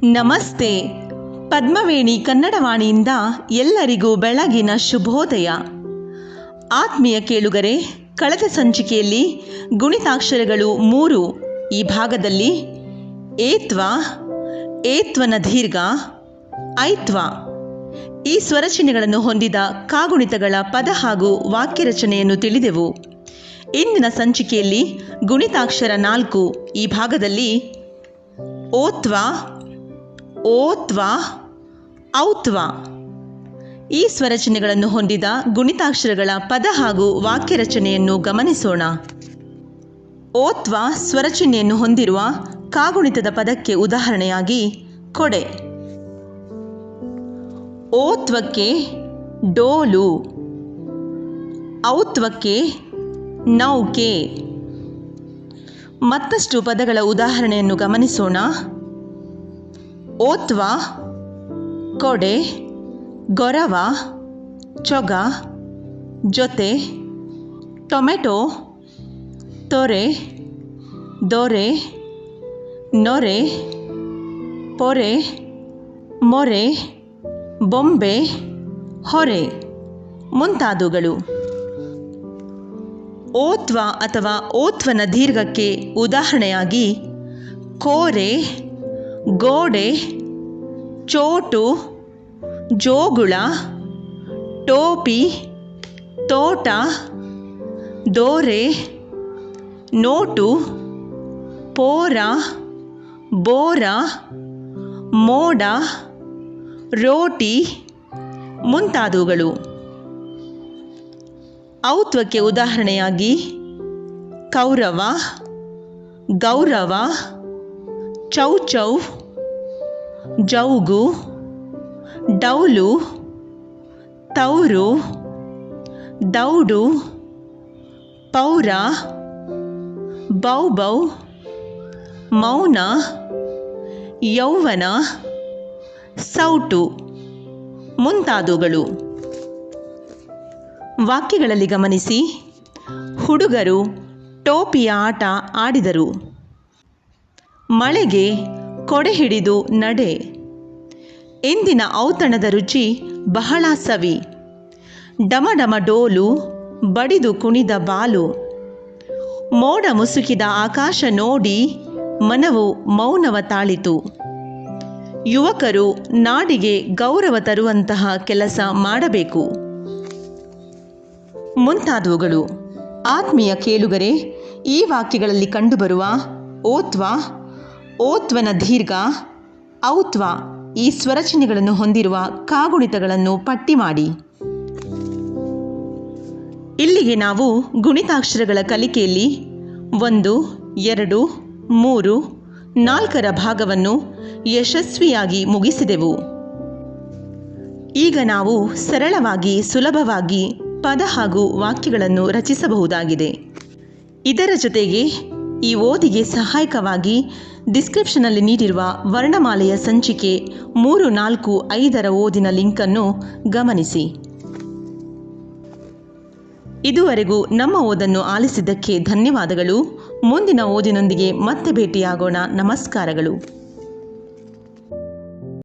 ನಮಸ್ತೆ. ಪದ್ಮವೇಣಿ ಕನ್ನಡವಾಣಿಯಿಂದ ಎಲ್ಲರಿಗೂ ಬೆಳಗಿನ ಶುಭೋದಯ. ಆತ್ಮೀಯ ಕೇಳುಗರೆ, ಕಳೆದ ಸಂಚಿಕೆಯಲ್ಲಿ ಗುಣಿತಾಕ್ಷರಗಳು 3 ಈ ಭಾಗದಲ್ಲಿ ಏತ್ವ, ಏತ್ವನ ದೀರ್ಘ, ಐತ್ವ ಈ ಸ್ವರಚಿಹ್ನೆಗಳನ್ನು ಹೊಂದಿದ ಕಾಗುಣಿತಗಳ ಪದ ಹಾಗೂ ವಾಕ್ಯ ರಚನೆಯನ್ನು ತಿಳಿದೆವು. ಇಂದಿನ ಸಂಚಿಕೆಯಲ್ಲಿ ಗುಣಿತಾಕ್ಷರ 4 ಈ ಭಾಗದಲ್ಲಿ ಓತ್ವ, ಓತ್ವ, ಔತ್ವ ಈ ಸ್ವರಚಿಹ್ನೆಗಳನ್ನು ಹೊಂದಿದ ಗುಣಿತಾಕ್ಷರಗಳ ಪದ ಹಾಗೂ ವಾಕ್ಯ ರಚನೆಯನ್ನು ಗಮನಿಸೋಣ. ಓತ್ವ ಸ್ವರಚಿಹ್ನೆಯನ್ನು ಹೊಂದಿರುವ ಕಾಗುಣಿತದ ಪದಕ್ಕೆ ಉದಾಹರಣೆಯಾಗಿ ಕೊಡೆ. ಓತ್ವಕ್ಕೆ ಡೋಲು, ಔತ್ವಕ್ಕೆ ನೌಕೆ. ಮತ್ತಷ್ಟು ಪದಗಳ ಉದಾಹರಣೆಯನ್ನು ಗಮನಿಸೋಣ. ಓತ್ವ, ಕೊಡೆ, ಗೊರವ, ಚೊಗ, ಜೊತೆ, ಟೊಮೆಟೊ, ತೊರೆ, ದೊರೆ, ನೊರೆ, ಪೊರೆ, ಮೊರೆ, ಬೊಂಬೆ, ಹೊರೆ ಮುಂತಾದವುಗಳು. ಓತ್ವ ಅಥವಾ ಓತ್ವನ ದೀರ್ಘಕ್ಕೆ ಉದಾಹರಣೆಯಾಗಿ ಕೋರೆ, ಗೋಡೆ, ಚೋಟು, ಜೋಗುಳ, ಟೋಪಿ, ತೋಟ, ದೋರೆ, ನೋಟು, ಪೋರ, ಬೋರ, ಮೋಡ, ರೋಟಿ ಮುಂತಾದವುಗಳು. ಔತ್ವಕ್ಕೆ ಉದಾಹರಣೆಯಾಗಿ ಕೌರವ, ಗೌರವ, ಚೌಚೌ, ಜೌಗು, ಡೌಲು, ತೌರು, ದೌಡು, ಪೌರ, ಬೌಬೌ, ಮೌನ, ಯೌವನ, ಸೌಟು ಮುಂತಾದವುಗಳು. ವಾಕ್ಯಗಳಲ್ಲಿ ಗಮನಿಸಿ. ಹುಡುಗರು ಟೋಪಿಯ ಆಟ ಆಡಿದರು. ಮಳೆಗೆ ಕೊಡೆ ಹಿಡಿದು ನಡೆ. ಇಂದಿನ ಔತಣದ ರುಚಿ ಬಹಳ ಸವಿ. ಡಮಡಮ ಡೋಲು ಬಡಿದು ಕುಣಿದ ಬಾಲು. ಮೋಡ ಮುಸುಕಿದ ಆಕಾಶ ನೋಡಿ ಮನವು ಮೌನವ ತಾಳಿತು. ಯುವಕರು ನಾಡಿಗೆ ಗೌರವ ತರುವಂತಹ ಕೆಲಸ ಮಾಡಬೇಕು ಮುಂತಾದವುಗಳು. ಆತ್ಮೀಯ ಕೇಳುಗರೆ, ಈ ವಾಕ್ಯಗಳಲ್ಲಿ ಕಂಡುಬರುವ ಓತ್ವ, ಓತ್ವನ ದೀರ್ಘ, ಔತ್ವ ಈ ಸ್ವರಚಿಹ್ನೆಗಳನ್ನು ಹೊಂದಿರುವ ಕಾಗುಣಿತಗಳನ್ನು ಪಟ್ಟಿ ಮಾಡಿ. ಇಲ್ಲಿಗೆ ನಾವು ಗುಣಿತಾಕ್ಷರಗಳ ಕಲಿಕೆಯಲ್ಲಿ 1, 2, 3, 4ರ ಭಾಗವನ್ನು ಯಶಸ್ವಿಯಾಗಿ ಮುಗಿಸಿದೆವು. ಈಗ ನಾವು ಸರಳವಾಗಿ ಸುಲಭವಾಗಿ ಪದ ಹಾಗೂ ವಾಕ್ಯಗಳನ್ನು ರಚಿಸಬಹುದಾಗಿದೆ. ಇದರ ಜೊತೆಗೆ ಈ ಓದಿಗೆ ಸಹಾಯಕವಾಗಿ ಡಿಸ್ಕ್ರಿಪ್ಷನ್ನಲ್ಲಿ ನೀಡಿರುವ ವರ್ಣಮಾಲೆಯ ಸಂಚಿಕೆ 3, 4, 5ರ ಓದಿನ ಲಿಂಕನ್ನು ಗಮನಿಸಿ. ಇದುವರೆಗೂ ನಮ್ಮ ಓದನ್ನು ಆಲಿಸಿದ್ದಕ್ಕೆ ಧನ್ಯವಾದಗಳು. ಮುಂದಿನ ಓದಿನೊಂದಿಗೆ ಮತ್ತೆ ಭೇಟಿಯಾಗೋಣ. ನಮಸ್ಕಾರಗಳು.